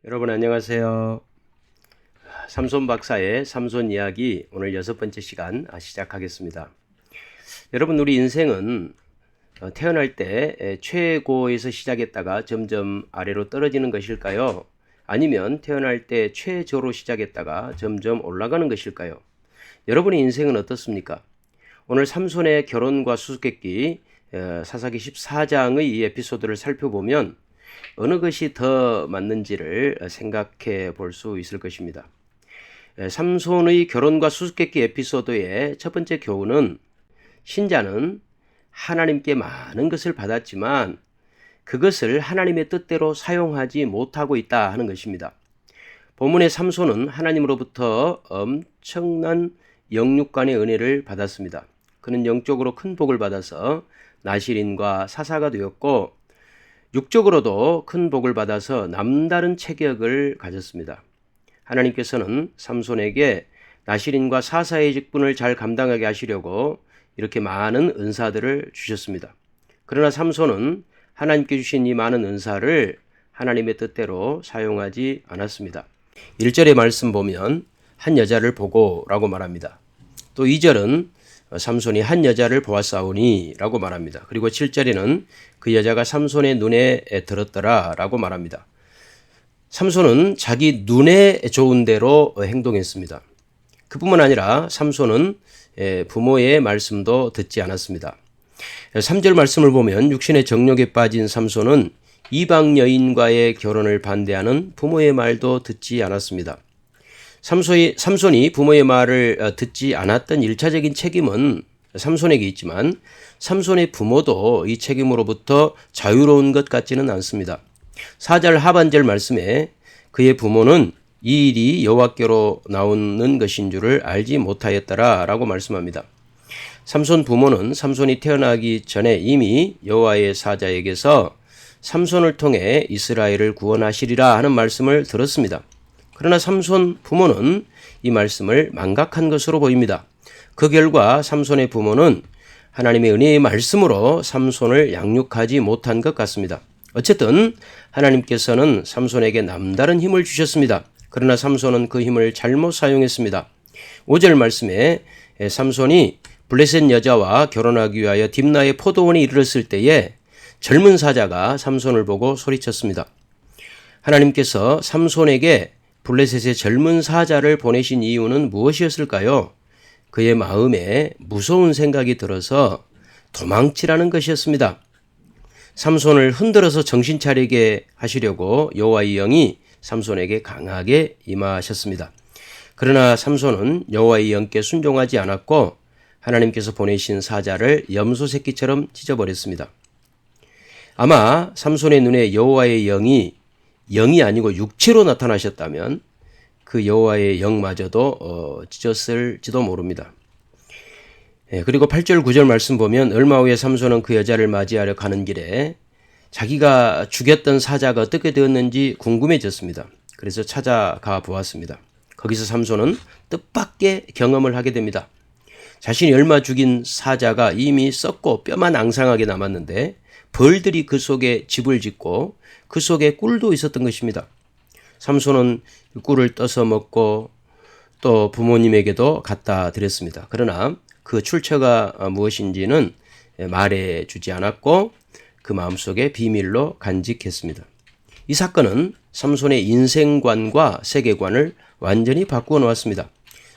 여러분 안녕하세요. 삼손 박사의 삼손 이야기 오늘 6번째 시간 시작하겠습니다. 여러분 우리 인생은 태어날 때 최고에서 시작했다가 점점 아래로 떨어지는 것일까요? 아니면 태어날 때 최저로 시작했다가 점점 올라가는 것일까요? 여러분의 인생은 어떻습니까? 오늘 삼손의 결혼과 수수께끼 사사기 14장의 이 에피소드를 살펴보면 어느 것이 더 맞는지를 생각해 볼 수 있을 것입니다. 삼손의 결혼과 수수께끼 에피소드의 첫 번째 교훈은 신자는 하나님께 많은 것을 받았지만 그것을 하나님의 뜻대로 사용하지 못하고 있다 하는 것입니다. 본문의 삼손은 하나님으로부터 엄청난 영육간의 은혜를 받았습니다. 그는 영적으로 큰 복을 받아서 나실인과 사사가 되었고 육적으로도 큰 복을 받아서 남다른 체격을 가졌습니다. 하나님께서는 삼손에게 나실인과 사사의 직분을 잘 감당하게 하시려고 이렇게 많은 은사들을 주셨습니다. 그러나 삼손은 하나님께 주신 이 많은 은사를 하나님의 뜻대로 사용하지 않았습니다. 1절의 말씀 보면 한 여자를 보고 라고 말합니다. 또 2절은 삼손이 한 여자를 보았사오니 라고 말합니다. 그리고 7절에는 그 여자가 삼손의 눈에 들었더라 라고 말합니다. 삼손은 자기 눈에 좋은 대로 행동했습니다. 그뿐만 아니라 삼손은 부모의 말씀도 듣지 않았습니다. 3절 말씀을 보면 육신의 정욕에 빠진 삼손은 이방 여인과의 결혼을 반대하는 부모의 말도 듣지 않았습니다. 삼손이 부모의 말을 듣지 않았던 1차적인 책임은 삼손에게 있지만 삼손의 부모도 이 책임으로부터 자유로운 것 같지는 않습니다. 4절 하반절 말씀에 그의 부모는 이 일이 여호와께로 나오는 것인 줄을 알지 못하였더라 라고 말씀합니다. 삼손 부모는 삼손이 태어나기 전에 이미 여호와의 사자에게서 삼손을 통해 이스라엘을 구원하시리라 하는 말씀을 들었습니다. 그러나 삼손 부모는 이 말씀을 망각한 것으로 보입니다. 그 결과 삼손의 부모는 하나님의 은혜의 말씀으로 삼손을 양육하지 못한 것 같습니다. 어쨌든 하나님께서는 삼손에게 남다른 힘을 주셨습니다. 그러나 삼손은 그 힘을 잘못 사용했습니다. 5절 말씀에 삼손이 블레셋 여자와 결혼하기 위하여 딥나의 포도원에 이르렀을 때에 젊은 사자가 삼손을 보고 소리쳤습니다. 하나님께서 삼손에게 블레셋의 젊은 사자를 보내신 이유는 무엇이었을까요? 그의 마음에 무서운 생각이 들어서 도망치라는 것이었습니다. 삼손을 흔들어서 정신 차리게 하시려고 여호와의 영이 삼손에게 강하게 임하셨습니다. 그러나 삼손은 여호와의 영께 순종하지 않았고 하나님께서 보내신 사자를 염소 새끼처럼 찢어버렸습니다. 아마 삼손의 눈에 여호와의 영이 아니고 육체로 나타나셨다면 그 여호와의 영마저도 찢었을지도 모릅니다. 그리고 8절 9절 말씀 보면 얼마 후에 삼손은 그 여자를 맞이하려 가는 길에 자기가 죽였던 사자가 어떻게 되었는지 궁금해졌습니다. 그래서 찾아가 보았습니다. 거기서 삼손은 뜻밖의 경험을 하게 됩니다. 자신이 얼마 죽인 사자가 이미 썩고 뼈만 앙상하게 남았는데 벌들이 그 속에 집을 짓고 그 속에 꿀도 있었던 것입니다. 삼손은 꿀을 떠서 먹고 또 부모님에게도 갖다 드렸습니다. 그러나 그 출처가 무엇인지는 말해 주지 않았고 그 마음속에 비밀로 간직했습니다. 이 사건은 삼손의 인생관과 세계관을 완전히 바꾸어 놓았습니다.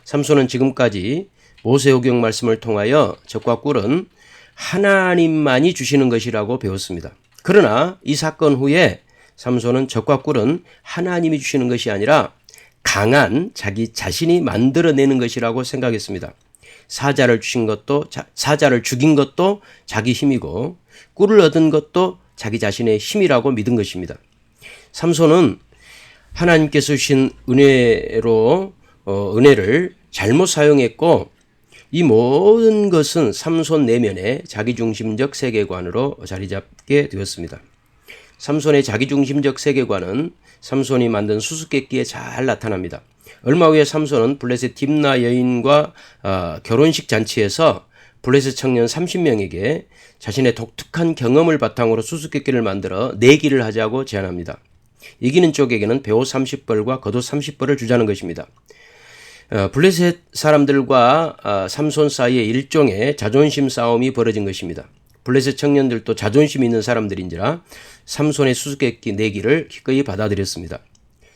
삼손은 지금까지 모세오경 말씀을 통하여 젖과 꿀은 하나님만이 주시는 것이라고 배웠습니다. 그러나 이 사건 후에 삼손은 젖과 꿀은 하나님이 주시는 것이 아니라 강한 자기 자신이 만들어내는 것이라고 생각했습니다. 사자를 죽인 것도 자기 힘이고 꿀을 얻은 것도 자기 자신의 힘이라고 믿은 것입니다. 삼손은 하나님께서 주신 은혜를 잘못 사용했고 이 모든 것은 삼손 내면의 자기중심적 세계관으로 자리 잡게 되었습니다. 삼손의 자기중심적 세계관은 삼손이 만든 수수께끼에 잘 나타납니다. 얼마 후에 삼손은 블레셋 딥나 여인과 결혼식 잔치에서 블레셋 청년 30명에게 자신의 독특한 경험을 바탕으로 수수께끼를 만들어 내기를 하자고 제안합니다. 이기는 쪽에게는 배옷 30벌과 겉옷 30벌을 주자는 것입니다. 블레셋 사람들과 삼손 사이에 일종의 자존심 싸움이 벌어진 것입니다. 블레셋 청년들도 자존심 있는 사람들인지라 삼손의 수수께끼 내기를 기꺼이 받아들였습니다.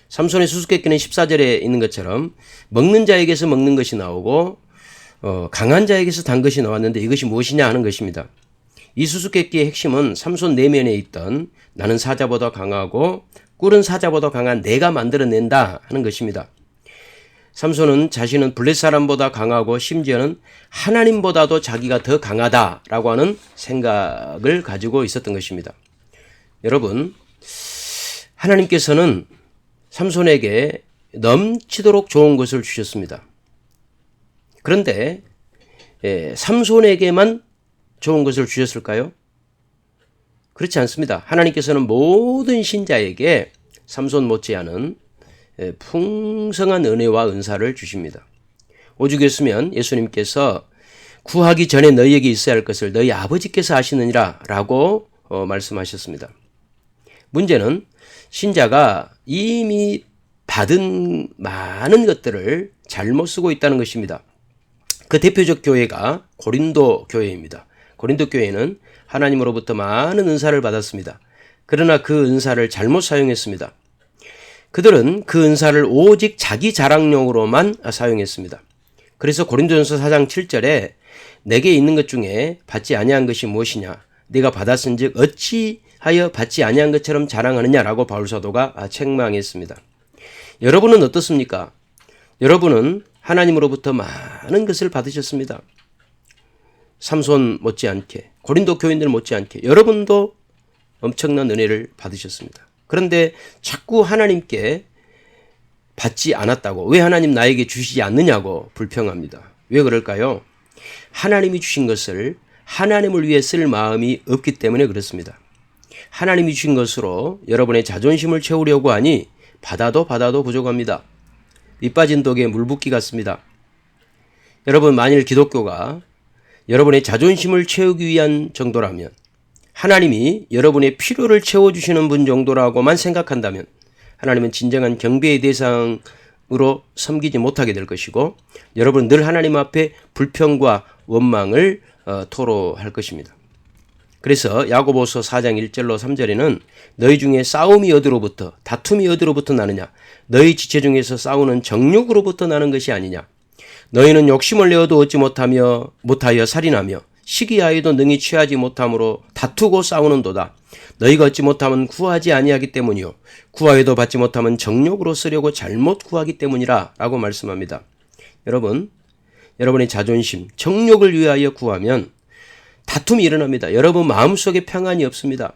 삼손의 수수께끼는 14절에 있는 것처럼 먹는 자에게서 먹는 것이 나오고 강한 자에게서 단 것이 나왔는데 이것이 무엇이냐 하는 것입니다. 이 수수께끼의 핵심은 삼손 내면에 있던 나는 사자보다 강하고 꿀은 사자보다 강한 내가 만들어낸다 하는 것입니다. 삼손은 자신은 블레셋 사람보다 강하고 심지어는 하나님보다도 자기가 더 강하다라고 하는 생각을 가지고 있었던 것입니다. 여러분, 하나님께서는 삼손에게 넘치도록 좋은 것을 주셨습니다. 그런데 삼손에게만 좋은 것을 주셨을까요? 그렇지 않습니다. 하나님께서는 모든 신자에게 삼손 못지않은 풍성한 은혜와 은사를 주십니다. 오죽했으면 예수님께서 구하기 전에 너희에게 있어야 할 것을 너희 아버지께서 하시느니라 라고 말씀하셨습니다. 문제는 신자가 이미 받은 많은 것들을 잘못 쓰고 있다는 것입니다. 그 대표적 교회가 고린도 교회입니다. 고린도 교회는 하나님으로부터 많은 은사를 받았습니다. 그러나 그 은사를 잘못 사용했습니다. 그들은 그 은사를 오직 자기 자랑용으로만 사용했습니다. 그래서 고린도전서 4장 7절에 내게 있는 것 중에 받지 아니한 것이 무엇이냐? 네가 받았은즉 어찌하여 받지 아니한 것처럼 자랑하느냐라고 바울 사도가 책망했습니다. 여러분은 어떻습니까? 여러분은 하나님으로부터 많은 것을 받으셨습니다. 삼손 못지않게, 고린도 교인들 못지않게 여러분도 엄청난 은혜를 받으셨습니다. 그런데 자꾸 하나님께 받지 않았다고, 왜 하나님 나에게 주시지 않느냐고 불평합니다. 왜 그럴까요? 하나님이 주신 것을 하나님을 위해 쓸 마음이 없기 때문에 그렇습니다. 하나님이 주신 것으로 여러분의 자존심을 채우려고 하니 받아도 부족합니다. 밑 빠진 독에 물 붓기 같습니다. 여러분, 만일 기독교가 여러분의 자존심을 채우기 위한 정도라면, 하나님이 여러분의 필요를 채워주시는 분 정도라고만 생각한다면 하나님은 진정한 경배의 대상으로 섬기지 못하게 될 것이고 여러분은 늘 하나님 앞에 불평과 원망을 토로할 것입니다. 그래서 야고보서 4장 1절로 3절에는 너희 중에 싸움이 어디로부터, 다툼이 어디로부터 나느냐? 너희 지체 중에서 싸우는 정욕으로부터 나는 것이 아니냐? 너희는 욕심을 내어도 얻지 못하여 살인하며 시기하여도 능히 취하지 못함으로 다투고 싸우는도다. 너희가 얻지 못하면 구하지 아니하기 때문이요 구하여도 받지 못하면 정욕으로 쓰려고 잘못 구하기 때문이라 라고 말씀합니다. 여러분, 여러분의 자존심, 정욕을 위하여 구하면 다툼이 일어납니다. 여러분 마음속에 평안이 없습니다.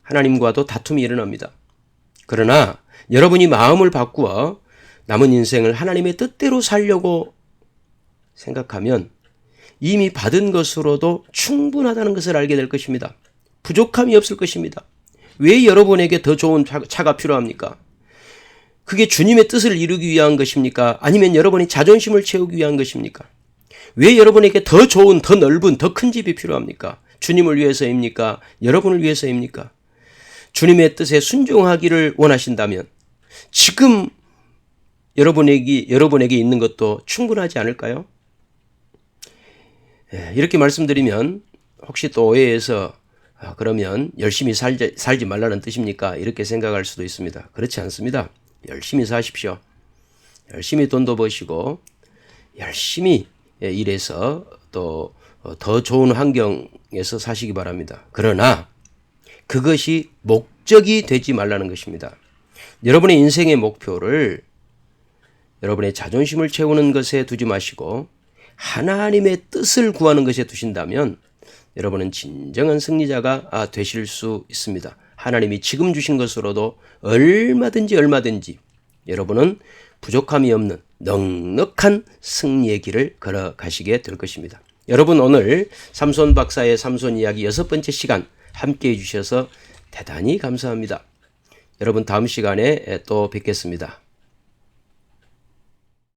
하나님과도 다툼이 일어납니다. 그러나 여러분이 마음을 바꾸어 남은 인생을 하나님의 뜻대로 살려고 생각하면 이미 받은 것으로도 충분하다는 것을 알게 될 것입니다. 부족함이 없을 것입니다. 왜 여러분에게 더 좋은 차가 필요합니까? 그게 주님의 뜻을 이루기 위한 것입니까? 아니면 여러분이 자존심을 채우기 위한 것입니까? 왜 여러분에게 더 좋은, 더 넓은, 더 큰 집이 필요합니까? 주님을 위해서입니까? 여러분을 위해서입니까? 주님의 뜻에 순종하기를 원하신다면 지금 여러분에게 있는 것도 충분하지 않을까요? 이렇게 말씀드리면 혹시 또 오해해서 그러면 열심히 살지 말라는 뜻입니까? 이렇게 생각할 수도 있습니다. 그렇지 않습니다. 열심히 사십시오. 열심히 돈도 버시고 열심히 일해서 또 더 좋은 환경에서 사시기 바랍니다. 그러나 그것이 목적이 되지 말라는 것입니다. 여러분의 인생의 목표를 여러분의 자존심을 채우는 것에 두지 마시고 하나님의 뜻을 구하는 것에 두신다면 여러분은 진정한 승리자가 되실 수 있습니다. 하나님이 지금 주신 것으로도 얼마든지 여러분은 부족함이 없는 넉넉한 승리의 길을 걸어가시게 될 것입니다. 여러분, 오늘 삼손 박사의 삼손 이야기 6번째 시간 함께해 주셔서 대단히 감사합니다. 여러분, 다음 시간에 또 뵙겠습니다.